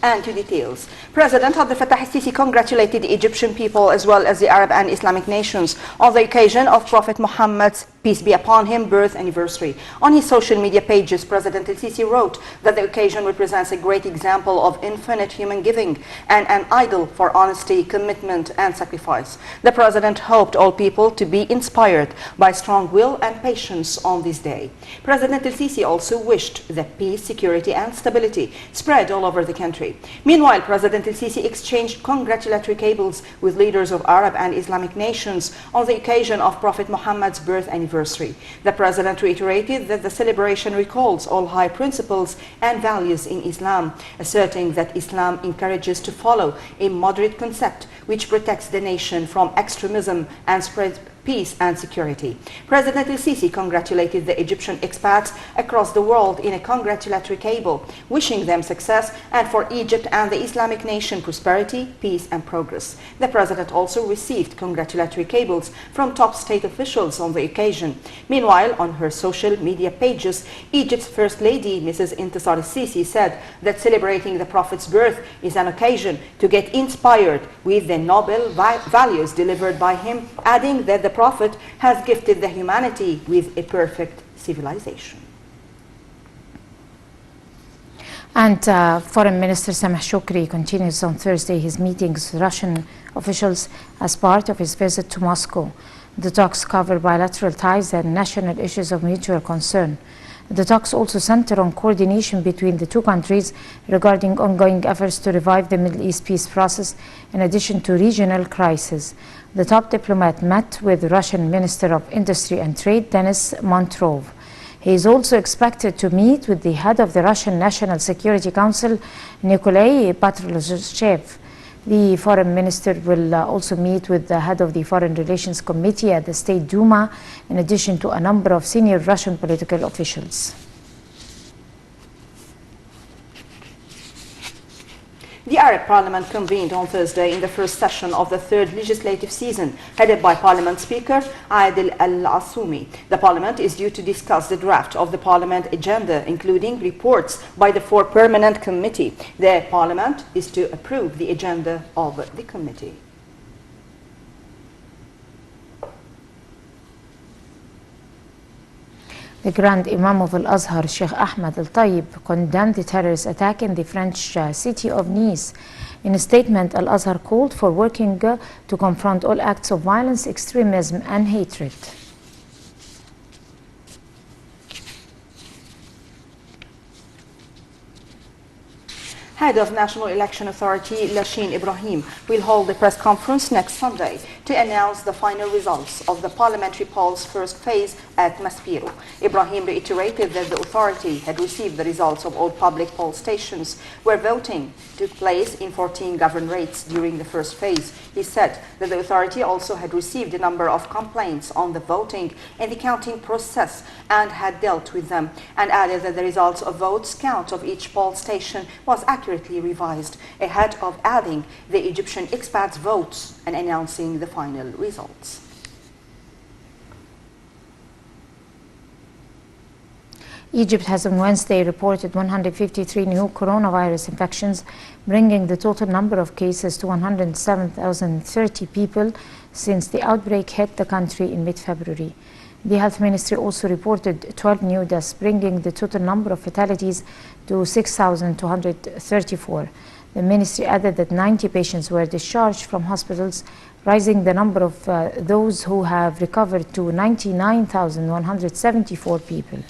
And to details. President Abdel Fattah al-Sisi congratulated the Egyptian people as well as the Arab and Islamic nations on the occasion of Prophet Muhammad's, peace be upon him, birth anniversary. On his social media pages, President al-Sisi wrote that the occasion represents a great example of infinite human giving and an idol for honesty, commitment and sacrifice. The President hoped all people to be inspired by strong will and patience on this day. President al-Sisi also wished that peace, security and stability spread all over the country. Meanwhile, President al-Sisi exchanged congratulatory cables with leaders of Arab and Islamic nations on the occasion of Prophet Muhammad's birth anniversary. The President reiterated that the celebration recalls all high principles and values in Islam, asserting that Islam encourages to follow a moderate concept which protects the nation from extremism and spreads peace and security. President al-Sisi congratulated the Egyptian expats across the world in a congratulatory cable, wishing them success and for Egypt and the Islamic nation prosperity, peace and progress. The President also received congratulatory cables from top state officials on the occasion. Meanwhile, on her social media pages, Egypt's First Lady, Mrs. Intisar al-Sisi, said that celebrating the Prophet's birth is an occasion to get inspired with the noble values delivered by him, adding that the Prophet has gifted the humanity with a perfect civilization. And Foreign Minister Sameh Shoukry continues on Thursday his meetings with Russian officials as part of his visit to Moscow. The talks cover bilateral ties and national issues of mutual concern. The talks also center on coordination between the two countries regarding ongoing efforts to revive the Middle East peace process in addition to regional crises. The top diplomat met with Russian Minister of Industry and Trade, Denis Montrov. He is also expected to meet with the head of the Russian National Security Council, Nikolai Patrushev. The foreign minister will also meet with the head of the Foreign Relations Committee at the State Duma, in addition to a number of senior Russian political officials. The Arab Parliament convened on Thursday in the first session of the third legislative season, headed by Parliament Speaker Adel Al-Assoumi. The Parliament is due to discuss the draft of the Parliament agenda, including reports by the 4 permanent committee. The Parliament is to approve the agenda of the committee. The Grand Imam of Al-Azhar, Sheikh Ahmed Al-Tayyib, condemned the terrorist attack in the French city of Nice. In a statement, Al-Azhar called for working to confront all acts of violence, extremism and hatred. Head of National Election Authority Lashin Ibrahim will hold a press conference next Sunday to announce the final results of the parliamentary poll's first phase at Maspiro. Ibrahim reiterated that the authority had received the results of all public poll stations where voting took place in 14 governorates during the first phase. He said that the authority also had received a number of complaints on the voting and the counting process and had dealt with them, and added that the results of votes count of each poll station was accurately revised ahead of adding the Egyptian expats' votes and announcing the final results. Egypt has on Wednesday reported 153 new coronavirus infections, bringing the total number of cases to 107,030 people since the outbreak hit the country in mid-February. The Health Ministry also reported 12 new deaths, bringing the total number of fatalities to 6,234. The ministry added that 90 patients were discharged from hospitals, rising the number of those who have recovered to 99,174 people.